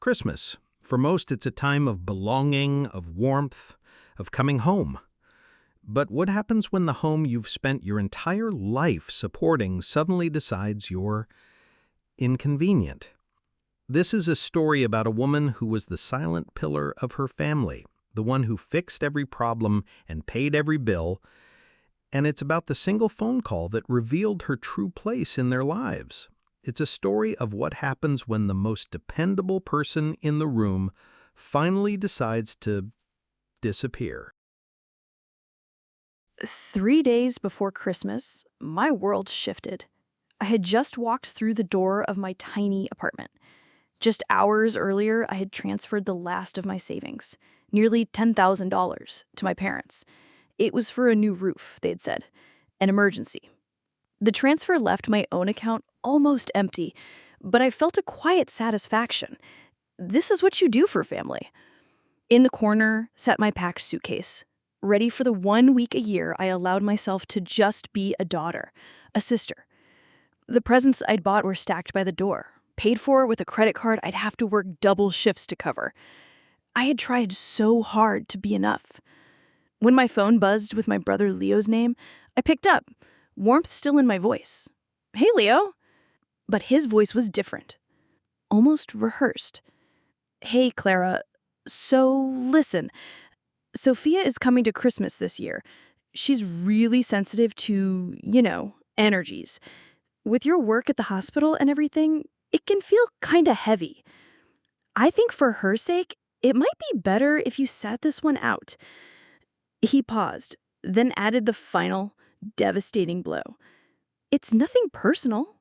Christmas. For most, it's a time of belonging, of warmth, of coming home. But what happens when the home you've spent your entire life supporting suddenly decides you're inconvenient? This is a story about a woman who was the silent pillar of her family, the one who fixed every problem and paid every bill, and it's about the single phone call that revealed her true place in their lives. It's a story of what happens when the most dependable person in the room finally decides to disappear. 3 days before Christmas, my world shifted. I had just walked through the door of my tiny apartment. Just hours earlier, I had transferred the last of my savings, nearly $10,000, to my parents. It was for a new roof, they'd said, an emergency. The transfer left my own account almost empty, but I felt a quiet satisfaction. This is what you do for family. In the corner sat my packed suitcase, ready for the 1 week a year I allowed myself to just be a daughter, a sister. The presents I'd bought were stacked by the door, paid for with a credit card I'd have to work double shifts to cover. I had tried so hard to be enough. When my phone buzzed with my brother Leo's name, I picked up, warmth still in my voice. "Hey, Leo." But his voice was different, almost rehearsed. "Hey, Clara. So, listen. Sophia is coming to Christmas this year. She's really sensitive to, energies. With your work at the hospital and everything, it can feel kinda heavy. I think for her sake, it might be better if you sat this one out." He paused, then added the final, devastating blow. "It's nothing personal."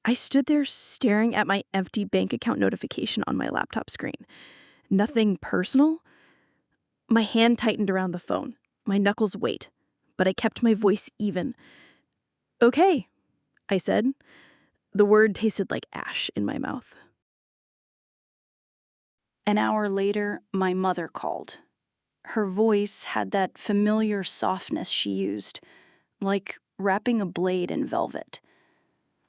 I stood there staring at my empty bank account notification on my laptop screen. Nothing personal? My hand tightened around the phone, my knuckles weight, but I kept my voice even. "Okay," I said. The word tasted like ash in my mouth. An hour later, my mother called. Her voice had that familiar softness she used, like wrapping a blade in velvet.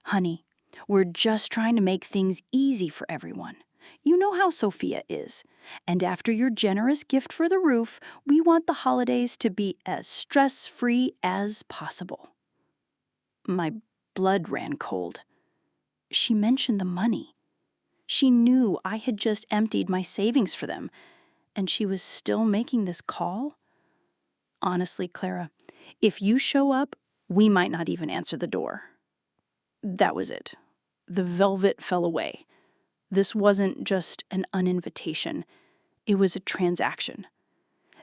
"Honey, we're just trying to make things easy for everyone. You know how Sophia is. And after your generous gift for the roof, we want the holidays to be as stress-free as possible." My blood ran cold. She mentioned the money. She knew I had just emptied my savings for them, and she was still making this call? Honestly, Clara, if you show up, we might not even answer the door. That was it. The velvet fell away. This wasn't just an uninvitation. It was a transaction.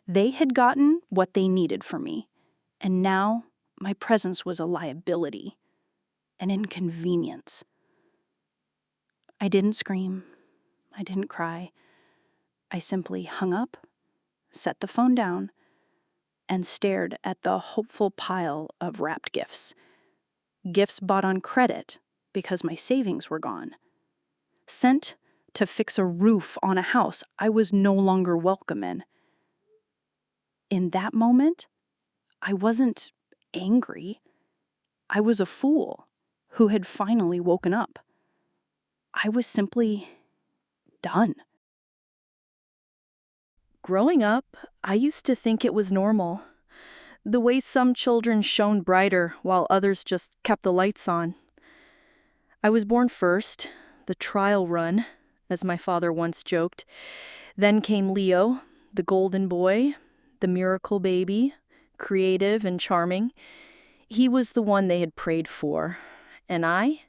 They had gotten what they needed from me, and now my presence was a liability, an inconvenience. I didn't scream. I didn't cry. I simply hung up, set the phone down, and stared at the hopeful pile of wrapped gifts. Gifts bought on credit because my savings were gone. Sent to fix a roof on a house I was no longer welcome in. In that moment, I wasn't angry. I was a fool who had finally woken up. I was simply done. Growing up, I used to think it was normal. The way some children shone brighter while others just kept the lights on. I was born first, the trial run, as my father once joked. Then came Leo, the golden boy, the miracle baby, creative and charming. He was the one they had prayed for. And I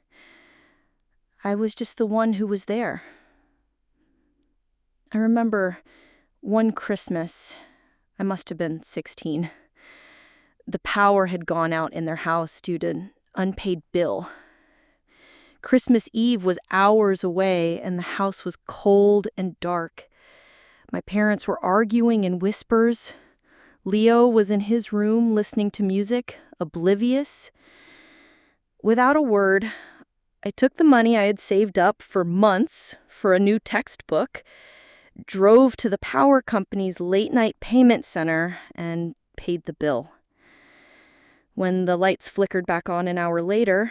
was just the one who was there. I remember one Christmas, I must have been 16. The power had gone out in their house due to an unpaid bill. Christmas Eve was hours away, and the house was cold and dark. My parents were arguing in whispers. Leo was in his room listening to music, oblivious. Without a word, I took the money I had saved up for months for a new textbook, drove to the power company's late-night payment center, and paid the bill. When the lights flickered back on an hour later,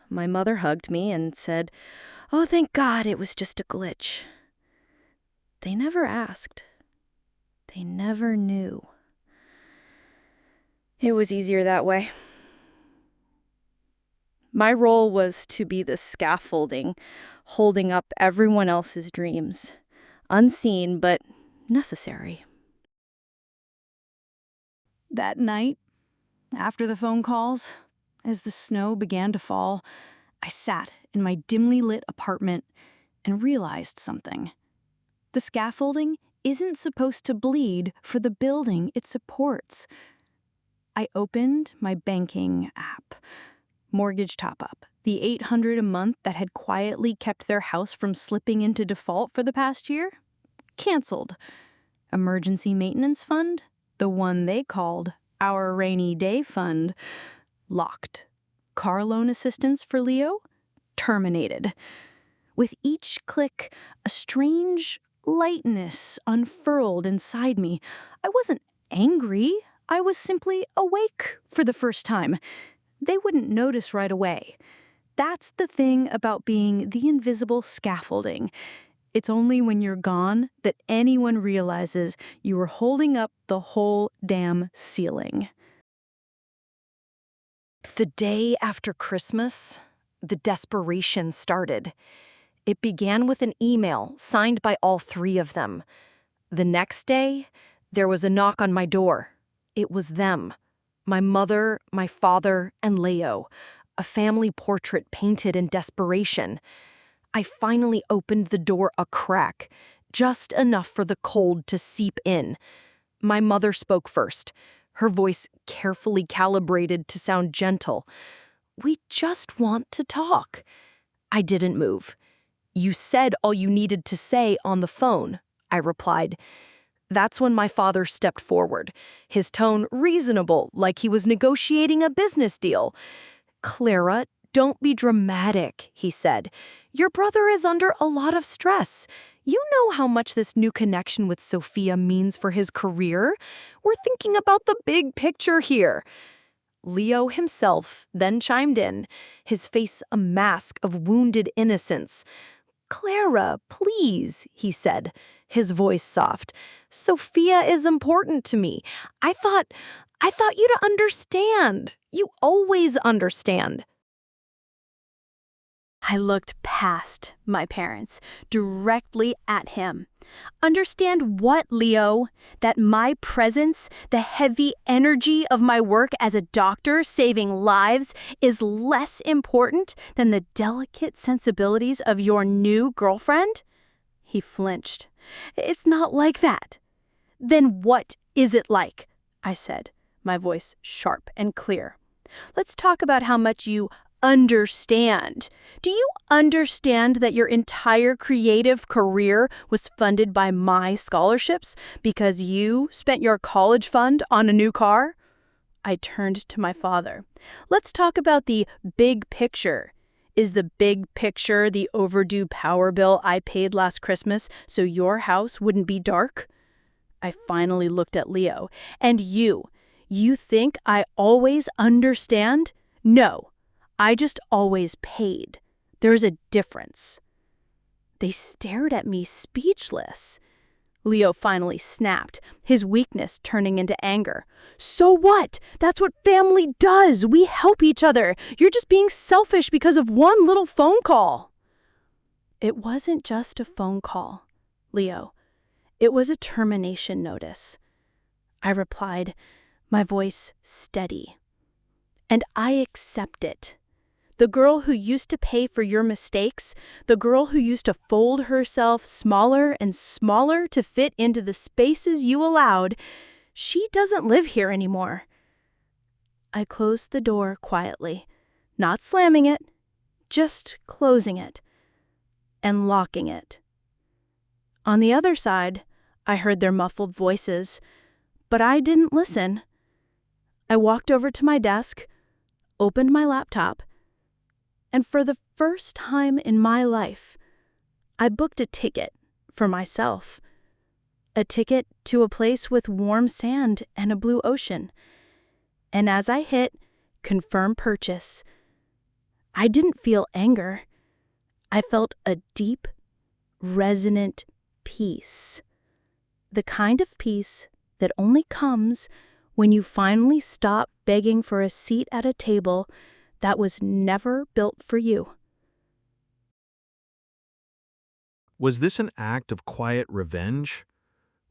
my mother hugged me and said, "Oh, thank God, it was just a glitch." They never asked. They never knew. It was easier that way. My role was to be the scaffolding, holding up everyone else's dreams. Unseen, but necessary. That night, after the phone calls, as the snow began to fall, I sat in my dimly lit apartment and realized something. The scaffolding isn't supposed to bleed for the building it supports. I opened my banking app. Mortgage top-up, the $800 a month that had quietly kept their house from slipping into default for the past year? Canceled. Emergency maintenance fund, the one they called our rainy day fund, locked. Car loan assistance for Leo? Terminated. With each click, a strange lightness unfurled inside me. I wasn't angry. I was simply awake for the first time. They wouldn't notice right away. That's the thing about being the invisible scaffolding. It's only when you're gone that anyone realizes you were holding up the whole damn ceiling. The day after Christmas, the desperation started. It began with an email signed by all three of them. The next day, there was a knock on my door. It was them. My mother, my father, and Leo. A family portrait painted in desperation. I finally opened the door a crack, just enough for the cold to seep in. My mother spoke first, her voice carefully calibrated to sound gentle. "We just want to talk." I didn't move. "You said all you needed to say on the phone," I replied. That's when my father stepped forward, his tone reasonable, like he was negotiating a business deal. "Clara, don't be dramatic," he said. "Your brother is under a lot of stress. You know how much this new connection with Sophia means for his career. We're thinking about the big picture here." Leo himself then chimed in, his face a mask of wounded innocence. "Clara, please," he said, his voice soft. "Sophia is important to me. I thought you'd understand. You always understand." I looked past my parents, directly at him. "Understand what, Leo? That my presence, the heavy energy of my work as a doctor saving lives, is less important than the delicate sensibilities of your new girlfriend?" He flinched. "It's not like that." "Then what is it like?" I said, my voice sharp and clear. "Let's talk about how much you understand. Do you understand that your entire creative career was funded by my scholarships because you spent your college fund on a new car?" I turned to my father. "Let's talk about the big picture. Is the big picture the overdue power bill I paid last Christmas so your house wouldn't be dark?" I finally looked at Leo. "And you think I always understand? No. I just always paid. There's a difference." They stared at me speechless. Leo finally snapped, his weakness turning into anger. "So what? That's what family does. We help each other. You're just being selfish because of one little phone call." "It wasn't just a phone call, Leo. It was a termination notice," I replied, my voice steady. "And I accept it. The girl who used to pay for your mistakes, the girl who used to fold herself smaller and smaller to fit into the spaces you allowed, she doesn't live here anymore." I closed the door quietly, not slamming it, just closing it and locking it. On the other side, I heard their muffled voices, but I didn't listen. I walked over to my desk, opened my laptop, and for the first time in my life, I booked a ticket for myself. A ticket to a place with warm sand and a blue ocean. And as I hit confirm purchase, I didn't feel anger. I felt a deep, resonant peace. The kind of peace that only comes when you finally stop begging for a seat at a table that was never built for you. Was this an act of quiet revenge?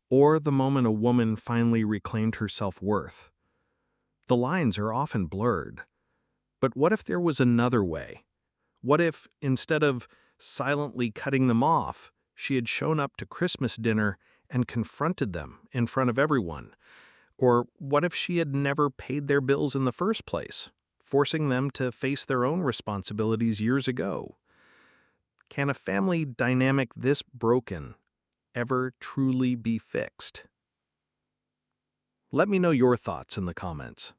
Or the moment a woman finally reclaimed her self-worth? The lines are often blurred. But what if there was another way? What if, instead of silently cutting them off, she had shown up to Christmas dinner and confronted them in front of everyone? Or what if she had never paid their bills in the first place, forcing them to face their own responsibilities years ago? Can a family dynamic this broken ever truly be fixed? Let me know your thoughts in the comments.